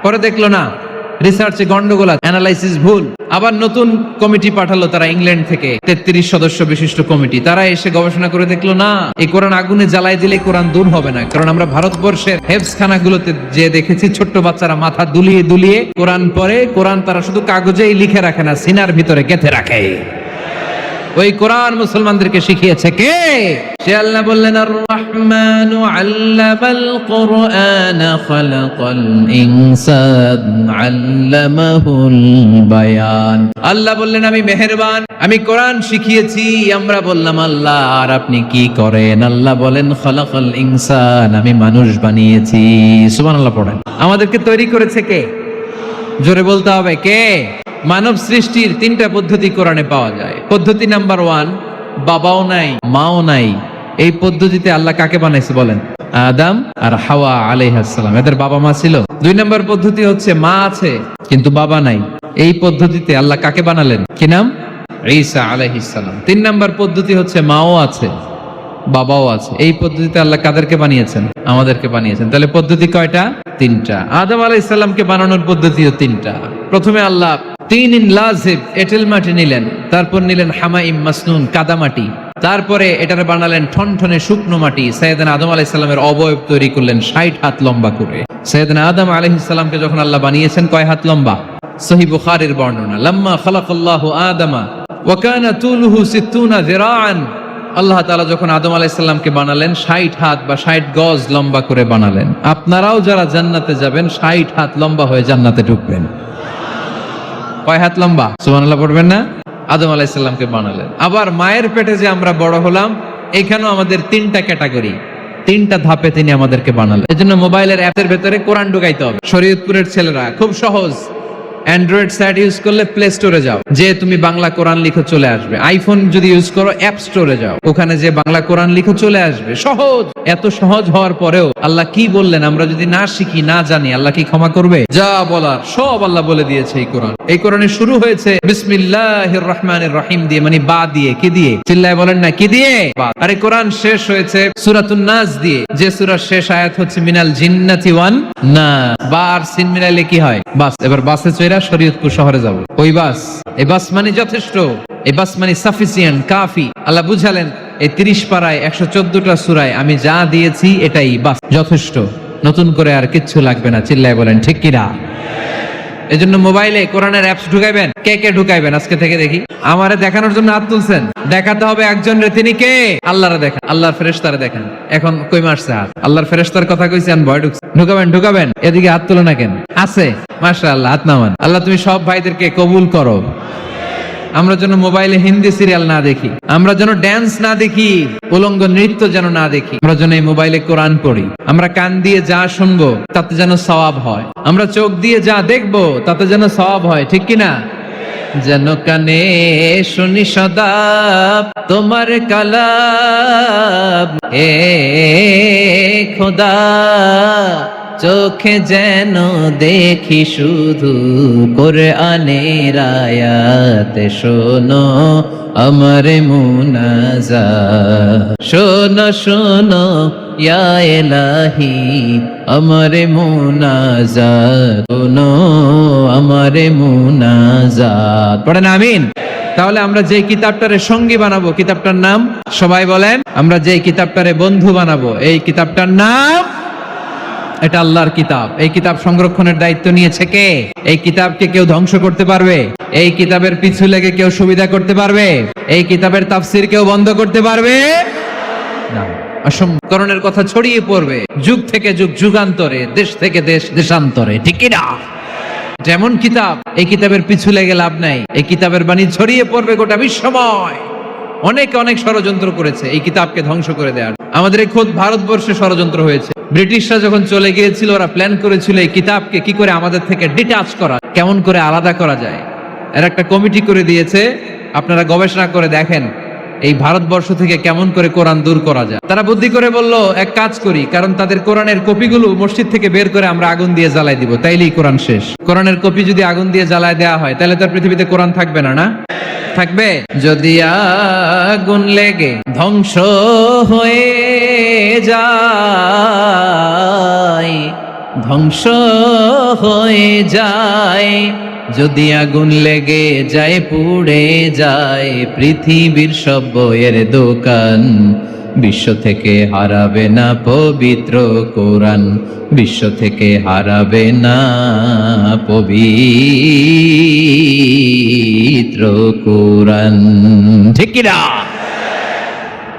পরে দেখলো না, রিসার্চে গন্ডগোল, অ্যানালাইসিস ভুল। আবার নতুন কমিটি পাঠালো তারা ইংল্যান্ড থেকে, 33 সদস্য বিশিষ্ট কমিটি। তারা এসে গবেষণা করে দেখলো না, এই কোরআন আগুনে জ্বালাই দিলে কোরআন দূর হবে না। কারণ আমরা ভারতবর্ষের হেফজখানাগুলোতে যে দেখেছি, ছোট্ট বাচ্চারা মাথা দুলিয়ে দুলিয়ে কোরআন পড়ে। কোরআন তারা শুধু কাগজেই লিখে রাখে না, সিনার ভিতরে গেঁথে রাখে। ওই কোরআন মুসলমানদেরকে শিখিয়েছে কে? সে আল্লাহ বললেন, আর রহমানু আল্লামাল কুরআন খালাকাল ইনসান আল্লামাহুল বায়ান। আল্লাহ বললেন, আমি মেহেরবান, আমি কোরআন শিখিয়েছি। আমরা বললাম আল্লাহ, আর আপনি কি করেন? আল্লাহ বলেন, খালাকাল ইনসান, আমি মানুষ বানিয়েছি। সুবহানাল্লাহ পড়েন। আমাদেরকে তৈরি করেছে কে? জোরে বলতে হবে, কে? মানব সৃষ্টির 3টা পদ্ধতি কোরআনে পাওয়া যায়। পদ্ধতি নাম্বার 1, বাবাও নাই মাও নাই। এই পদ্ধতিতে আল্লাহ কাকে বানাইছে বলেন? আদম আর হাওয়া আলাইহিস সালাম, এদের বাবা মা ছিল। 2 নম্বর পদ্ধতি হচ্ছে মা আছে কিন্তু বাবা নাই। এই পদ্ধতিতে আল্লাহ কাকে বানালেন? কি নাম? ঈসা আলাইহিস সালাম। 3 নম্বর পদ্ধতি হচ্ছে মাও আছে বাবাও আছে। এই পদ্ধতিতে আল্লাহ কাদেরকে বানিয়েছেন? আমাদেরকে বানিয়েছেন। তাহলে পদ্ধতি কয়টা? 3টা। আদম আলাইহিস সালামকে বানানোর পদ্ধতিও 3টা। প্রথমে আল্লাহ তিন লাজিব এঁটেল মাটি নিলেন, তারপর নিলেন হামাইম মাসনুন কাদা মাটি, তারপরে এটারে বানালেন ঠনঠনে শুকনো মাটি। সাইয়েদনা আদম আলাইহিস সালামের অবয়ব তৈরি করলেন 60 হাত লম্বা করে। সাইয়েদনা আদম আলাইহিস সালামকে যখন আল্লাহ বানিয়েছেন, কয় হাত লম্বা? সহিহ বুখারীর বর্ণনা, লাম্মা খালাকাল্লাহু আদামা ওয়া কানা তুলুহু 60 যিরাআন। আল্লাহ তাআলা যখন আদম আলাইহিস সালামকে বানালেন, 60 হাত বা 60 গজ লম্বা করে বানালেন। আপনারাও যারা জান্নাতে যাবেন, 60 হাত লম্বা হয়ে জান্নাতে ঢুকবেন। কয় হাত লম্বা? সুবহানাল্লাহ পড়বেন না? আদম আলাইহিস সালামকে বানালেন। আবার মায়ের পেটে যে আমরা বড় হলাম, এখানেও আমাদের 3টা ক্যাটাগরি, 3টা ধাপে তিনি আমাদেরকে বানালেন। এজন্য মোবাইলের অ্যাপের ভেতরে কোরআন ঢুকাইতে হবে। শরীয়তপুরের ছেলেরা খুব সহজ, অ্যান্ড্রয়েড সাইট ইউজ করলে প্লে স্টোরে যাও, যে তুমি বাংলা কোরআন লিখো চলে আসবে। আইফোন যদি ইউজ করো, অ্যাপ স্টোরে যাও, ওখানে যে বাংলা কোরআন লিখো চলে আসবে। সহজ। এত সহজ হওয়ার পরেও আল্লাহ কি বললেন? আমরা যদি না শিখি, না জানি, আল্লাহ কি ক্ষমা করবে? যা বলার সব আল্লাহ বলে দিয়েছে এই কোরআন। এই কোরআনে শুরু হয়েছে বিসমিল্লাহির রহমানির রহিম দিয়ে, মানে বা দিয়ে। কি দিয়ে? চিল্লায় বলেন না, কি দিয়ে? বা। আর এই কোরআন শেষ হয়েছে সূরাতুন নাস দিয়ে, যে সূরার শেষ আয়াত হচ্ছে মিনাল জিন্নাতি ওয়ান নাস। বা আর সিন মিলাইলে কি হয়? বাস। এবার বাসে চড়া শরীয়তপুর শহরে যাব। ওই বাস, এই বাস মানে যথেষ্ট, এই বাস মানে সাফিসিয়েন্ট, কাফি। আল্লাহ বুঝালেন, এই 30 পারায় 114টা সূরায় আমি যা দিয়েছি এটাই বাস, যথেষ্ট। নতুন করে আর কিচ্ছু লাগবে না। চিল্লায় বলেন ঠিক কিনা? এজন্য মোবাইলে কোরআনের অ্যাপস ঢুকাইবেন। কে কে ঢুকাইবেন আজকে থেকে দেখি? আমারে দেখানোর জন্য হাত তুলছেন। দেখাতে হবে একজন রে, তিনি কে? আল্লাহরে দেখান, আল্লাহর ফেরেশতারে দেখান। এখন কই মারছে হাত? আল্লাহর ফেরেশতার কথা কইছেন, ভয় ঢুকছে। ঢুকাবেন ঢুকাবেন, এদিকে হাত তুলে না কেন? আছে, মাশাআল্লাহ, হাত নামান। আল্লাহ তুমি সব ভাইদেরকে কবুল করো। আমরা যেন মোবাইলে হিন্দি সিরিয়াল না দেখি, আমরা যেন ড্যান্স না দেখি, উলঙ্গ নৃত্য যেন না দেখি। আমরা যেন এই মোবাইলে কোরআন পড়ি। আমরা কান দিয়ে যা শুনবো তাতে যেন সওয়াব হয়। আমরা চোখ দিয়ে যা দেখবো তাতে যেন সওয়াব হয়। ঠিক কিনা? যেন কানে শুনি সদা তোমার কালাম, হে খোদা চোখে যেন দেখি শুধু কোরআনের আয়াত। শোনো আমার মুনাজাত, শোনো শোনো ইয়া ইলাহি আমার মুনাজাত, শোনো আমার মুনাজাত। পড়েন আমিন। তাহলে আমরা যে কিতাবটারে সঙ্গী বানাবো, কিতাবটার নাম সবাই বলেন। আমরা যে কিতাবটারে বন্ধু বানাবো, এই কিতাবটার নাম, এটা আল্লাহর কিতাব। এই কিতাব সংরক্ষণের দায়িত্ব নিয়েছে কে? এই কিতাবকে কেউ ধ্বংস করতে পারবে? এই কিতাবের পিছু লেগে কেউ সুবিধা করতে পারবে? এই কিতাবের তাফসীর কেউ বন্ধ করতে পারবে না। অসংকরণের কথা ছড়িয়ে পড়বে যুগ থেকে যুগ, যুগান্তরে, দেশ থেকে দেশ, দেশান্তরে। ঠিক কিনা? যেমন কিতাব, এই কিতাবের পিছু লেগে লাভ নাই। এই কিতাবের বাণী ছড়িয়ে পড়বে গোটা বিশ্বময়। অনেকে অনেক ষড়যন্ত্র করেছে এই কিতাবকে ধ্বংস করে দেওয়ার। আমাদের এই খোদ ভারতবর্ষে ষড়যন্ত্র হয়েছে। ব্রিটিশরা যখন চলে গিয়েছিল, ওরা প্ল্যান করেছিল এই কিতাবকে কি করে আমাদের থেকে ডিটাচ করা, কেমন করে আলাদা করা যায়। এর একটা কমিটি করে দিয়েছে। আপনারা গবেষণা করে দেখেন এই ভারতবর্ষ থেকে কেমন করে কোরআন দূর করা যায়। তারা বুদ্ধি করে বলল, এক কাজ করি, কারণ তাদের কোরআনের কপিগুলো মসজিদ থেকে বের করে আমরা আগুন দিয়ে জ্বালাই দিব, তাইলেই কোরআন শেষ। কোরআনের কপি যদি আগুন দিয়ে জ্বালায় দেওয়া হয়, তাহলে তার পৃথিবীতে কোরআন থাকবে না? না থাকবে? যদি আগুন লেগে ধ্বংস হয়ে যায়, ধ্বংস হয়ে যায়। যদি আগুন লেগে যায় পুড়ে যায় পৃথিবীর সব বইয়ের দোকান, বিশ্ব থেকে হারাবে না পবিত্র কোরআন, বিশ্ব থেকে হারাবে না পবিত্র কোরআন। ঠিক কিনা?